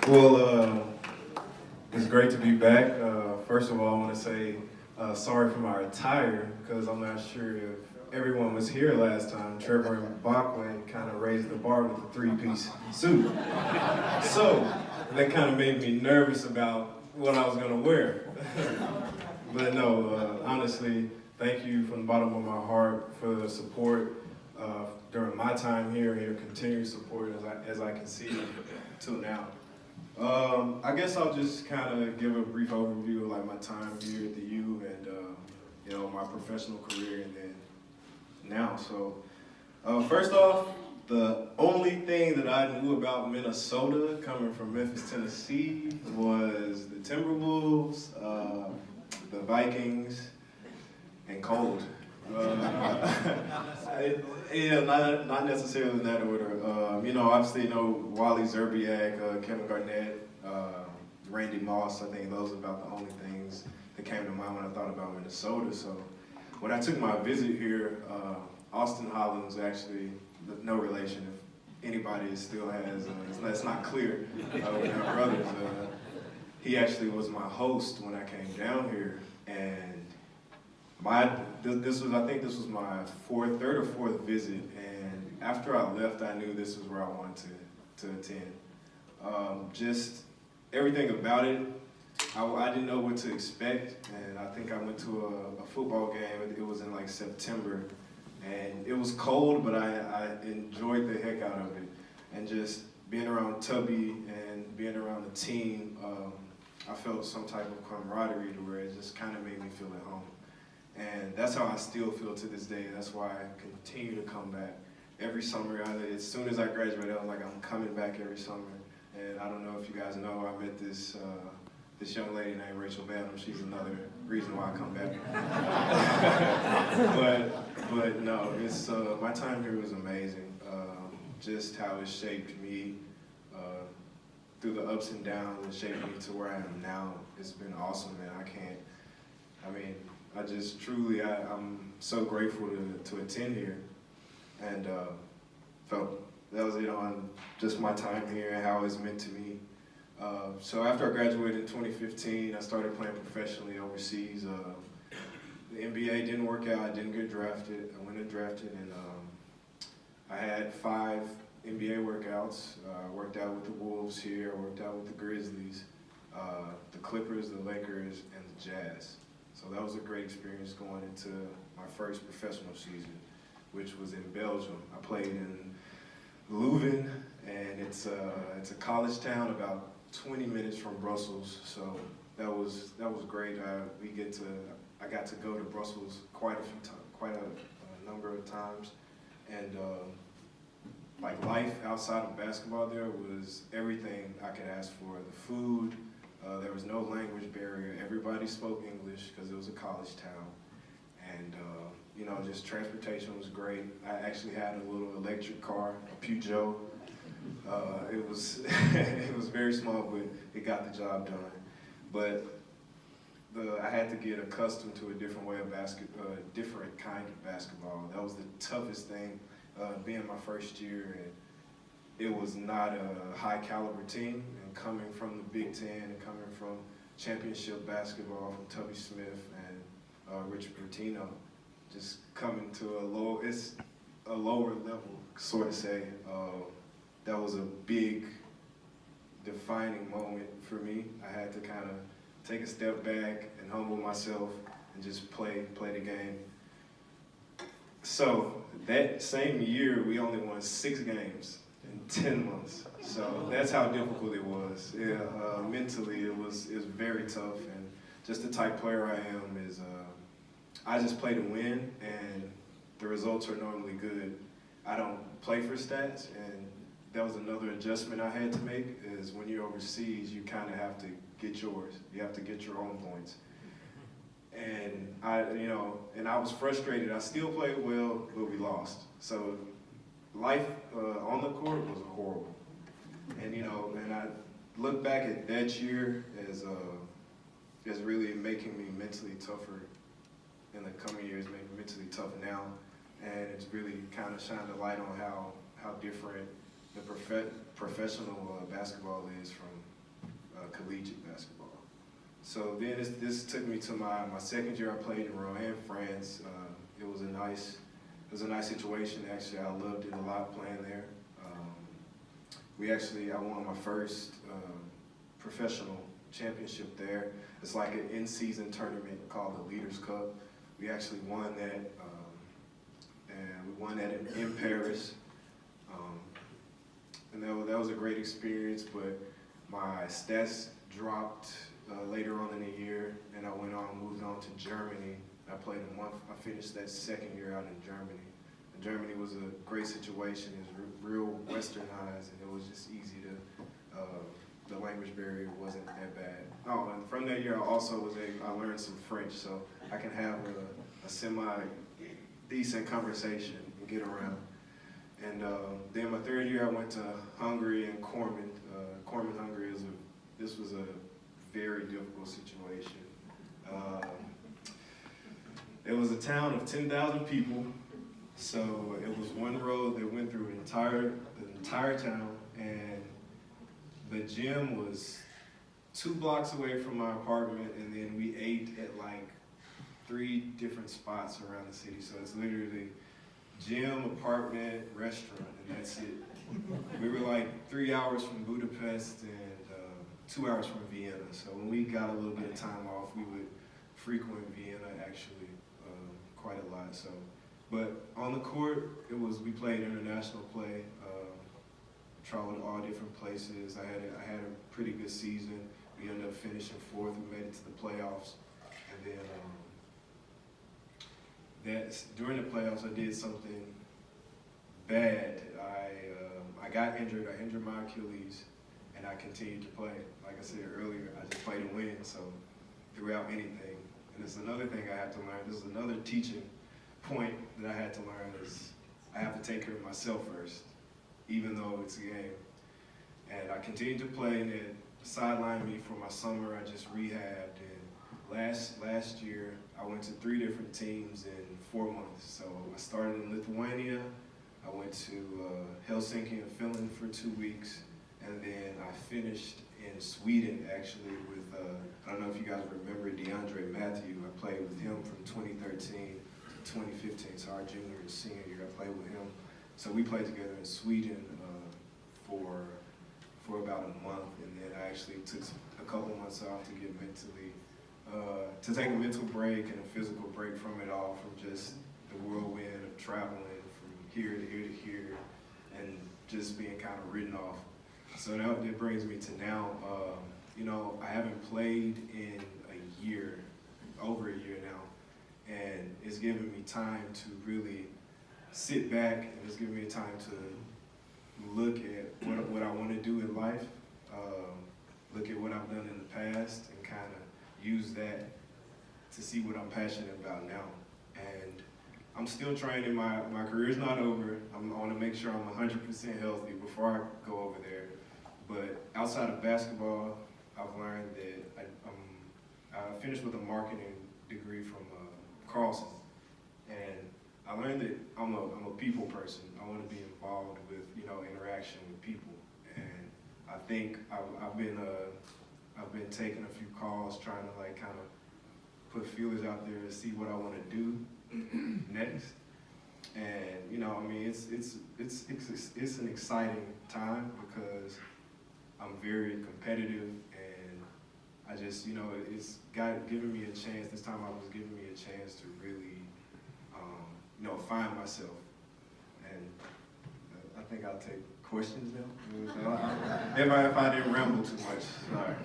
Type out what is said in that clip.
Well, it's great to be back. First of all, I want to say sorry for my attire because I'm not sure if everyone was here last time. Trevor and Bachman kind of raised the bar with the three-piece suit. So that kind of made me nervous about what I was going to wear. But no, honestly, thank you from the bottom of my heart for the support during my time here and your continued support as I can see till now. I guess I'll just kind of give a brief overview of like my time here at the U and my professional career and then now. So first off, the only thing that I knew about Minnesota coming from Memphis, Tennessee was the Timberwolves, the Vikings, and cold. Yeah, not necessarily in that order. Obviously, Wally Zerbiak, Kevin Garnett, Randy Moss. I think those are about the only things that came to mind when I thought about Minnesota. So when I took my visit here, Austin Hollins actually, no relation. If anybody still has, it's not clear with our brothers. He actually was my host when I came down here, and I think this was my third or fourth visit, and after I left, I knew this was where I wanted to attend. Just everything about it, I didn't know what to expect, and I think I went to a football game. It was in like September, and it was cold, but I enjoyed the heck out of it, and just being around Tubby and being around the team, I felt some type of camaraderie to where it just kind of made me feel at home. And that's how I still feel to this day. That's why I continue to come back every summer. As soon as I graduated, I was like, I'm coming back every summer. And I don't know if you guys know, I met this young lady named Rachel Banham. She's another reason why I come back. but no, it's my time here was amazing. Just how it shaped me through the ups and downs and shaped me to where I am now. It's been awesome, man. I'm so grateful to attend here, and felt that was on just my time here and how it's meant to me. So after I graduated in 2015, I started playing professionally overseas. The NBA didn't work out. I didn't get drafted. I went undrafted, and I had 5 NBA workouts. I worked out with the Wolves here. I worked out with the Grizzlies, the Clippers, the Lakers, and the Jazz. So that was a great experience going into my first professional season, which was in Belgium. I played in Leuven, and it's a college town about 20 minutes from Brussels. So that was great. I got to go to Brussels quite a number of times, and like life outside of basketball there was everything I could ask for. The food. There was no language barrier. Everybody spoke English because it was a college town. And, just transportation was great. I actually had a little electric car, a Peugeot. It was very small, but it got the job done. But I had to get accustomed to a different way of different kind of basketball. That was the toughest thing, being my first year. And it was not a high caliber team, and coming from the Big Ten and coming from championship basketball from Tubby Smith and Richard Bertino, just coming to a lower level, sort of say. That was a big defining moment for me. I had to kind of take a step back and humble myself and just play the game. So that same year, we only won 6 games in 10 months. So that's how difficult it was. Yeah, mentally it was very tough, and just the type player I am is I just play to win, and the results are normally good. I don't play for stats, and that was another adjustment I had to make, is when you're overseas, you kind of have to get yours. You have to get your own points. And I was frustrated. I still played well, but we lost. So life on the court was horrible. And I look back at that year as really making me mentally tougher in the coming years, making me mentally tough now. And it's really kind of shined a light on how different the professional basketball is from collegiate basketball. So then this took me to my second year. I played in Rouen, France. It was a nice situation. Actually, I loved it a lot playing there. I won my first professional championship there. It's like an in-season tournament called the Leaders Cup. We actually won that, and we won that in Paris. And that was a great experience, but my stats dropped later on in the year, and I moved on to Germany. I played a month. I finished that second year out in Germany. And Germany was a great situation. It was real westernized, and it was just easy to, the language barrier wasn't that bad. Oh, and from that year I learned some French, so I can have a semi-decent conversation and get around. And then my third year I went to Hungary and Corman. Corman, Hungary this was a very difficult situation. It was a town of 10,000 people, so it was one road that went through the entire town, and the gym was 2 blocks away from my apartment, and then we ate at like 3 different spots around the city. So it's literally gym, apartment, restaurant, and that's it. We were like 3 hours from Budapest and 2 hours from Vienna. So when we got a little bit of time off, we would frequent Vienna actually quite a lot. So, but on the court, we played international play. Traveled all different places. I had a pretty good season. We ended up finishing 4th. We made it to the playoffs, and then during the playoffs, I did something bad. I got injured. I injured my Achilles, and I continued to play. Like I said earlier, I just played to win. So throughout anything, and it's another thing I have to learn. This is another teaching point that I had to learn is I have to take care of myself first, even though it's a game. And I continued to play, and it sidelined me for my summer. I just rehabbed, and last year I went to 3 different teams in 4 months. So I started in Lithuania, I went to Helsinki and Finland for 2 weeks, and then I finished in Sweden actually with, I don't know if you guys remember Andre Matthew. I played with him from 2013 to 2015, so our junior and senior year I played with him. So we played together in Sweden for about a month, and then I actually took a couple months off to get to take a mental break and a physical break from it all, from just the whirlwind of traveling from here to here to here, and just being kind of written off. So that brings me to now. I haven't played in a year, over a year now, and it's given me time to really sit back, and it's given me time to look at what I want to do in life, look at what I've done in the past, and kind of use that to see what I'm passionate about now. And I'm still training. My career's not over. I want to make sure I'm 100% healthy before I go over there. But outside of basketball, I've learned that I finished with a marketing degree from Carlson, and I learned that I'm a people person. I want to be involved with interaction with people, and I think I've been taking a few calls, trying to kind of put feelers out there to see what I want to do next. And it's an exciting time because I'm very competitive, and I just it's given me a chance. This time I was giving me a chance to really find myself. And I think I'll take questions now. If I didn't ramble too much, sorry.